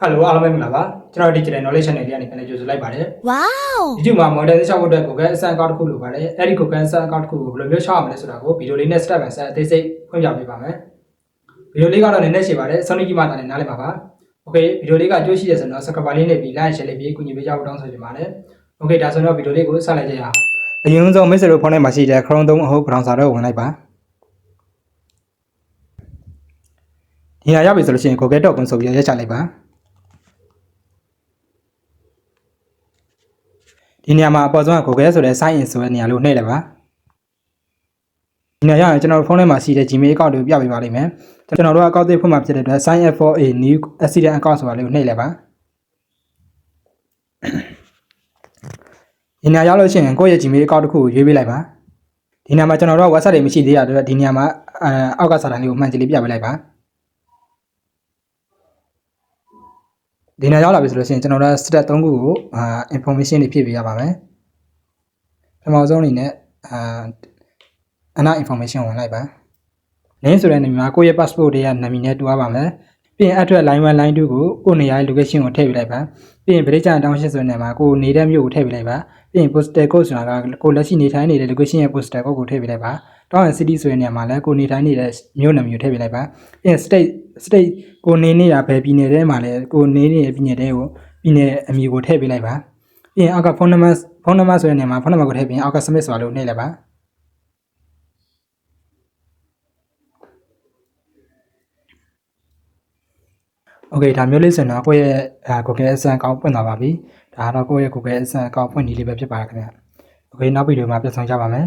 Hello အားလုံးပဲမင်္ဂလာပါကျွန်တော် Digital Knowledge Channel လေးကနေပြန်လည်ကြိုဆိုလိုက်ပါတယ် Wow YouTube မှာ monetization ဖို့အတွက် Google AdSense account တစ်ခုလိုပါတယ်အဲ့ဒီ Google AdSense account တစ်ခုကိုဘယ်လိုမျိုးရှောက်ရမလဲဆိုတာကိုဗီဒီယိုလေးနဲ့ step by step အသေးစိတ်ဖွင့်ပြပေးပါမယ်ဗီဒီယိုလေးကတော့နည်းနည်းရှည်ပါတယ်စောင့်ကြည့်မှသာလည်းနားလည်ပါပါ Okay ဗီဒီယိုလေးကအကျိုးရှိတယ်ဆိုတော့ subscribe လေးနဲ့ပြီး like share လေးပြီးကူညီပေးကြဖို့တောင်းဆိုချင်ပါတယ် Okay ဒါဆိုတော့ဗီဒီယိုလေးကိုဆက်လိုက်ကြရအောင်အရင်ဆုံးမိတ်ဆွေတို့ဖုန်းထဲမှာရှိတဲ့ Chrome 3အဟုတ် browser တော့ဝင်လိုက်ပါဒီဟာရောက်ပြီဆိုလို့ရှိရင် google.com ဆိုပြီးရက်ချလိုက်ပါဒီနေရာမှာအပေါ်ဆုံးက Google ဆိုတဲ့ sign in ဆိုတဲ့နေရာလို့နှိပ်လိုက်ပါဒီနေရာရောက်ရင်ကျွန်တော်တို့ဖုန်းထဲမှာရှိတဲ့ Gmail account တွေကိုပြပေးပါလိမ့်မယ်ကျွန်တော်တို့ account တွေဖွင့်မှာဖြစ်တဲ့အတွက် sign up for a new accident account ဆိုတာလေးကိုနှိပ်လိုက်ပါဒီနေရာရောက်လို့ရှိရင်ကိုယ့်ရဲ့ Gmail account တစ်ခုကိုရွေးပေးလိုက်ပါဒီနေရာမှာကျွန်တော်တို့ website တွေမရှိသေးရတဲ့အတွက်ဒီနေရာမှာအောက်ကစာတန်းလေးကိုမှန်ကြည့်လေးပြပေးလိုက်ပါဒီနေရာရောက်လာပြီဆိုလို့ရှိရင်ကျွန်တော်တို့ step 3ခုကိုinformation တွေဖြည့်ပေးရပါမယ်ပထမဆုံးအနေနဲ့အနာ information ဝင်လိုက်ပါ link ဆိုတဲ့နေရာမှာကိုယ့်ရဲ့ passport တွေကနာမည်နဲ့တူရပါမယ်ပြီးရင် address line 1 line 2ကိုကိုယ့်နေရာရဲ့ location ကိုထည့်ပေးလိုက်ပါပြီးရင် village township ဆိုတဲ့နေရာမှာကိုယ်နေတဲ့မြို့ကိုထည့်ပေးလိုက်ပါပြီးရင် postal code ဆိုတာကကိုယ်လက်ရှိနေထိုင်နေတဲ့ location ရဲ့ postal code ကိုထည့်ပေးလိုက်ပါတောင်းရင် city ဆိုတဲ့နေရာမှာလည်းကိုယ်နေထိုင်နေတဲ့မြို့နာမည်ကိုထည့်ပေးလိုက်ပါပြီးရင် state ကိုနေနေတာဘယ်ပြည်နယ်ထဲမှာလဲကိုနေနေတဲ့ပြည်နယ်တဲကိုပြည်နယ်အမည်ကိုထည့်ပေးလိုက်ပါပြီးရင်အောက်က phone number ဆိုတဲ့နေရာမှာ phone number ကိုထည့်ပြီးအောက်က submit ဆိုတာလို့နှိပ်လိုက်ပါโอเคဒါမျိုးလေးဆိုတော့ကိုယ့်ရဲ့Google AdSense account ဖွင့်သွားပါပြီဒါကတော့ကိုယ့်ရဲ့Google AdSense account ဖွင့်နည်းလေးပဲဖြစ်ပါတယ်ခင်ဗျโอเคနောက်ဗီဒီယိုမှာပြန်ဆောင်ကြပါမယ်